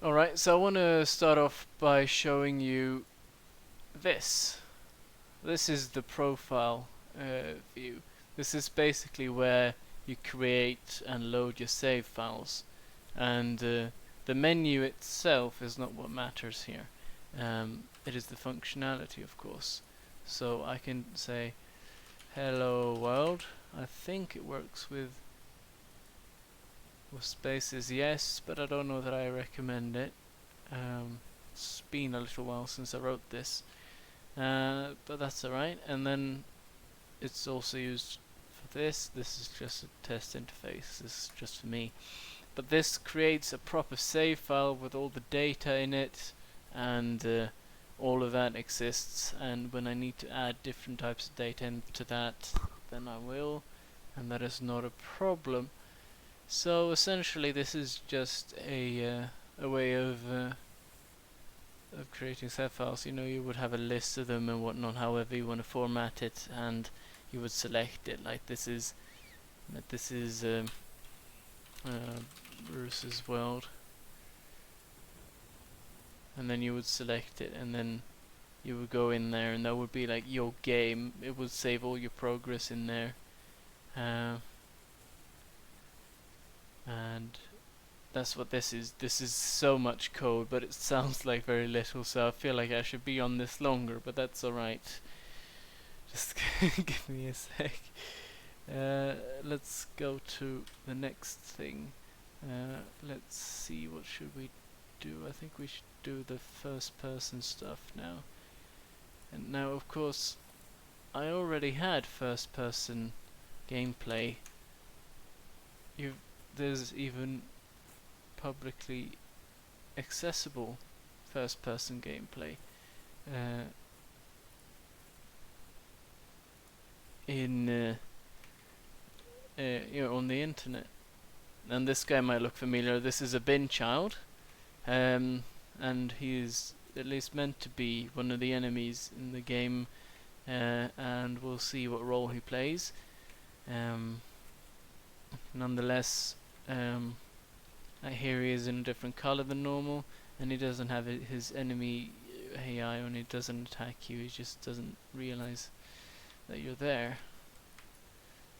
Alright, so I want to start off by showing you this. This is the profile view. This is basically where you create and load your save files. And the menu itself is not what matters here. It is the functionality, of course. So I can say hello world. I think it works with spaces, yes, but I don't know that I recommend it. It's been a little while since I wrote this, but that's alright. And then it's also used for this. This is just a test interface. This is just for me. But this creates a proper save file with all the data in it, and all of that exists. And when I need to add different types of data into that, then I will, and that is not a problem. So essentially, this is just a way of creating save files. You know, you would have a list of them and whatnot, however you want to format it, and you would select it. Like this is Bruce's world, and then you would select it, and then you would go in there, and that would be like your game. It would save all your progress in there. And that's what this is. This is so much code, but it sounds like very little, so I feel like I should be on this longer, but that's alright. Just give me a sec. Let's go to the next thing. Let's see, what should we do? I think we should do the first person stuff now. And now, of course, I already had first person gameplay. There's even publicly accessible first person gameplay in on the internet. And this guy might look familiar. This is a bin child, and he's at least meant to be one of the enemies in the game, and we'll see what role he plays. Nonetheless, here he is in a different color than normal, and he doesn't have his enemy AI, and he doesn't attack you. He just doesn't realize that you're there.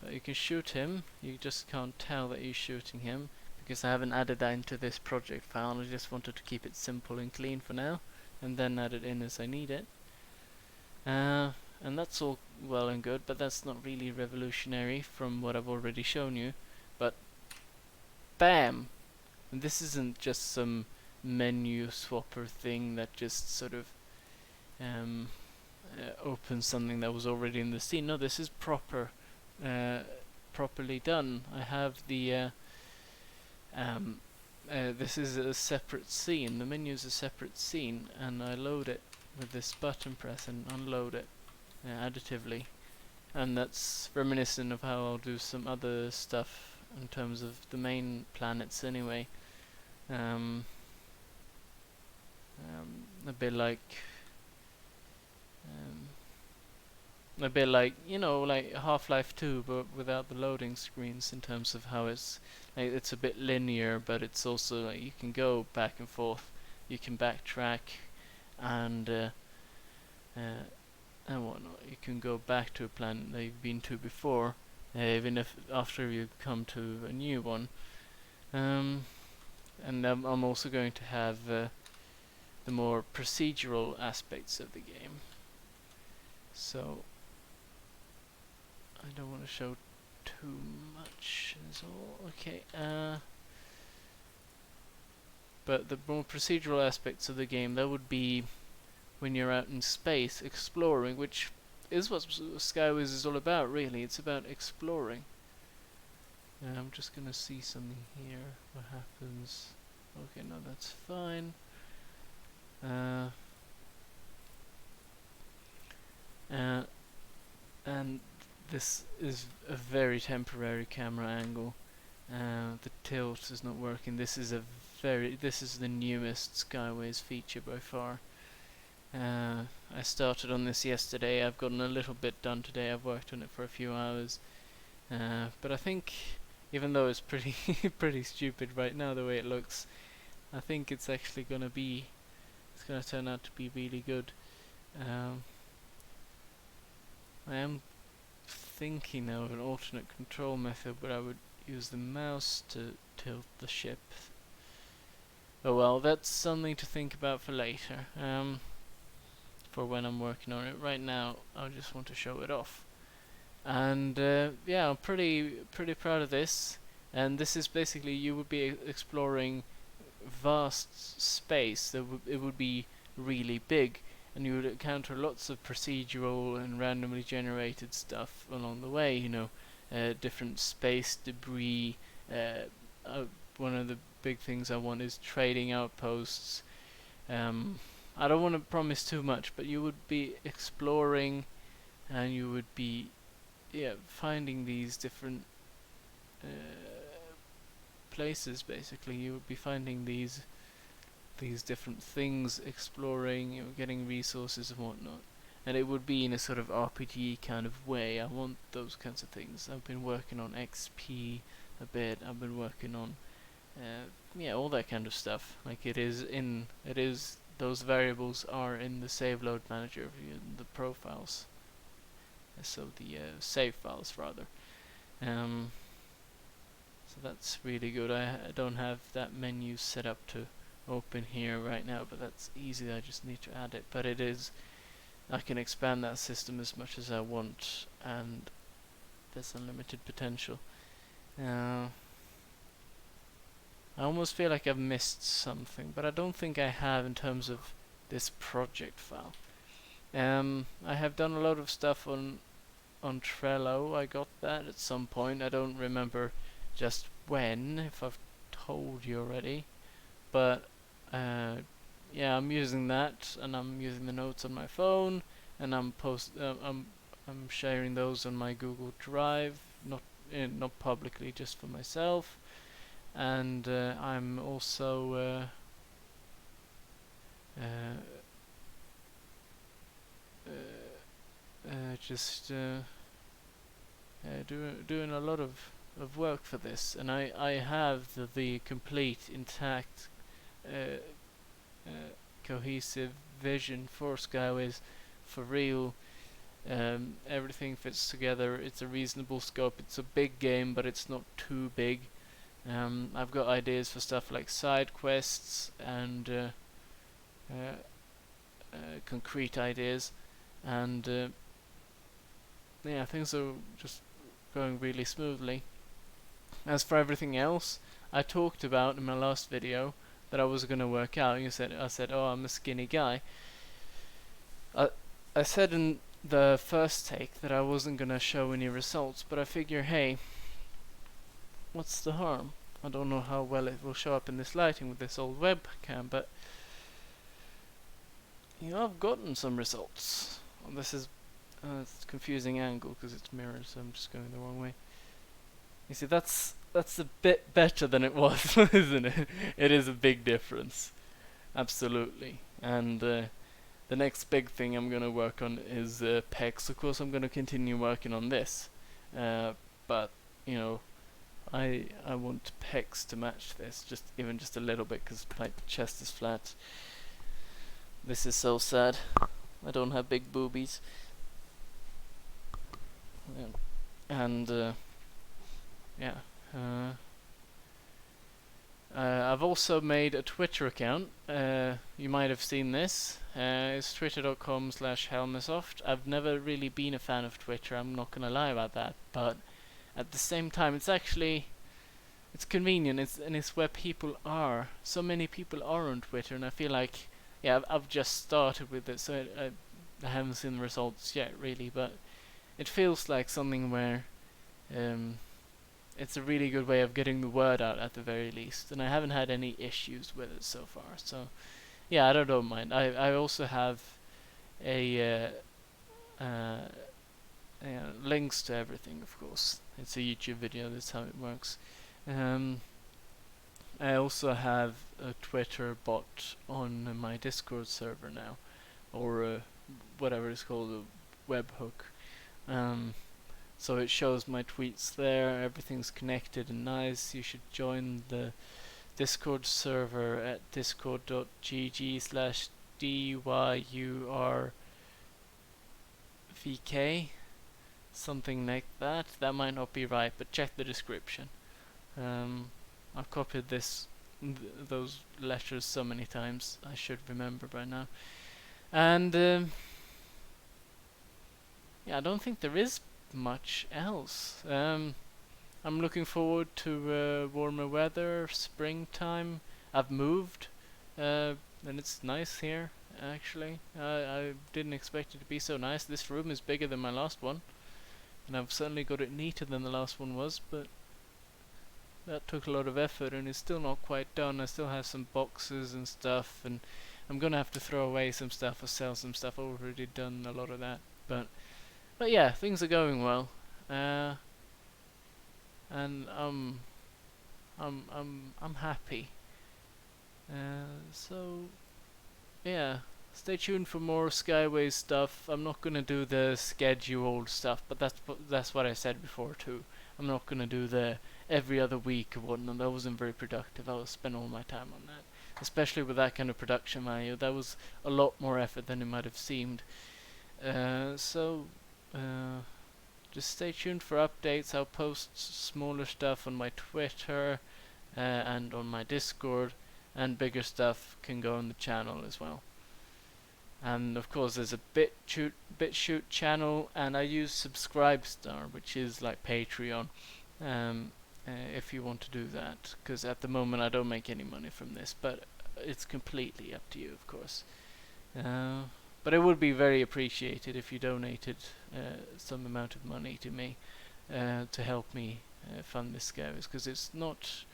But you can shoot him. You just can't tell that you're shooting him because I haven't added that into this project file. I just wanted to keep it simple and clean for now, and then add it in as I need it. And that's all well and good, but that's not really revolutionary from what I've already shown you. But bam! And this isn't just some menu swapper thing that just sort of opens something that was already in the scene. No, this is properly done. I have the this is a separate scene. The menu is a separate scene, and I load it with this button press and unload it additively, and that's reminiscent of how I'll do some other stuff in terms of the main planets anyway. A bit like you know, like Half-Life 2, but without the loading screens, in terms of how it's like, it's a bit linear, but it's also like you can go back and forth, you can backtrack, and whatnot. You can go back to a planet that you've been to before, even if after you've come to a new one. And I'm also going to have the more procedural aspects of the game. So I don't want to show too much. Is all okay. But the more procedural aspects of the game, that would be when you're out in space exploring, which is what Skyways is all about, really. It's about exploring. I'm just gonna see something here. What happens? Okay, no, that's fine. And this is a very temporary camera angle. The tilt is not working. This is the newest Skyways feature by far. I started on this yesterday. I've gotten a little bit done today. I've worked on it for a few hours. But I think, even though it's pretty pretty stupid right now the way it looks, I think it's actually gonna turn out to be really good. Um, I am thinking now of an alternate control method where I would use the mouse to tilt the ship. Oh well, that's something to think about for later. For when I'm working on it. Right now, I just want to show it off. And yeah, I'm pretty proud of this. And this is basically, you would be exploring vast space. It would be really big, and you would encounter lots of procedural and randomly generated stuff along the way. Different space debris. One of the big things I want is trading outposts. I don't want to promise too much, but you would be exploring, and you would be finding these different places. Basically, you would be finding these different things, exploring, getting resources and whatnot. And it would be in a sort of RPG kind of way. I want those kinds of things. I've been working on XP a bit. I've been working on all that kind of stuff. Like it is those variables are in the save load manager, the profiles. So the save files rather. So that's really good. I don't have that menu set up to open here right now, but that's easy. I just need to add it. But I can expand that system as much as I want, and there's unlimited potential. I almost feel like I've missed something, but I don't think I have in terms of this project file. I have done a lot of stuff on Trello. I got that at some point. I don't remember just when, if I've told you already. But yeah, I'm using that, and I'm using the notes on my phone, and I'm sharing those on my Google Drive, not publicly, just for myself. And I'm also just doing a lot of work for this, and I have the complete, intact, cohesive vision for Skyways, for real. Everything fits together. It's a reasonable scope. It's a big game, but it's not too big. I've got ideas for stuff like side quests and concrete ideas, and yeah, things are just going really smoothly. As for everything else, I talked about in my last video that I was going to work out. I said, oh, I'm a skinny guy. I said in the first take that I wasn't going to show any results, but I figure, hey, what's the harm? I don't know how well it will show up in this lighting with this old webcam, but I've gotten some results. Well, this is it's a confusing angle because it's mirrored, so I'm just going the wrong way. You see, that's a bit better than it was, isn't it? It is a big difference, absolutely. And the next big thing I'm going to work on is pecs. Of course, I'm going to continue working on this, but I want pecs to match this, even just a little bit, because my chest is flat. This is so sad. I don't have big boobies. And yeah. I've also made a Twitter account. You might have seen this. It's twitter.com/Helmersoft. I've never really been a fan of Twitter, I'm not gonna lie about that, but at the same time it's convenient, it's where people are. So many people are on Twitter, and I feel like, yeah, I've just started with it, so I haven't seen the results yet really, but it feels like something where it's a really good way of getting the word out at the very least, and I haven't had any issues with it so far. So yeah, I don't mind. I also have links to everything, of course. It's a YouTube video, that's how it works. I also have a Twitter bot on my Discord server now, or whatever it's called, a webhook. So it shows my tweets there. Everything's connected and nice. You should join the Discord server at discord.gg/dyurvk, something like that. That might not be right, but check the description. I've copied those letters so many times, I should remember by now. And yeah, I don't think there is much else. I'm looking forward to warmer weather, springtime. I've moved, and it's nice here. Actually, I didn't expect it to be so nice. This room is bigger than my last one, and I've certainly got it neater than the last one was. But that took a lot of effort, and it's still not quite done. I still have some boxes and stuff, and I'm gonna have to throw away some stuff or sell some stuff. I've already done a lot of that, but yeah, things are going well. And I'm happy. So yeah, stay tuned for more Skyways stuff. I'm not gonna do the scheduled stuff, but that's what I said before too. I'm not gonna do the every other week or whatnot. That wasn't very productive. I will spend all my time on that, especially with that kind of production value. That was a lot more effort than it might have seemed. So just stay tuned for updates. I'll post smaller stuff on my Twitter and on my Discord, and bigger stuff can go on the channel as well. And of course there's a BitChute channel, and I use Subscribestar, which is like Patreon, if you want to do that, because at the moment I don't make any money from this, but it's completely up to you, of course. But it would be very appreciated if you donated some amount of money to me to help me fund this Skyways, because it's not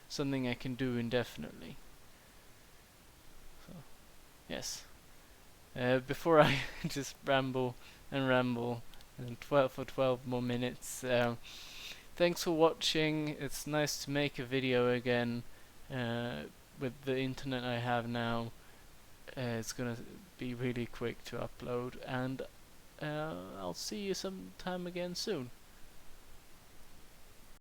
something I can do indefinitely. So, yes. Before I just ramble and 12 more minutes. Thanks for watching. It's nice to make a video again with the internet I have now. It's gonna be really quick to upload, and I'll see you sometime again soon.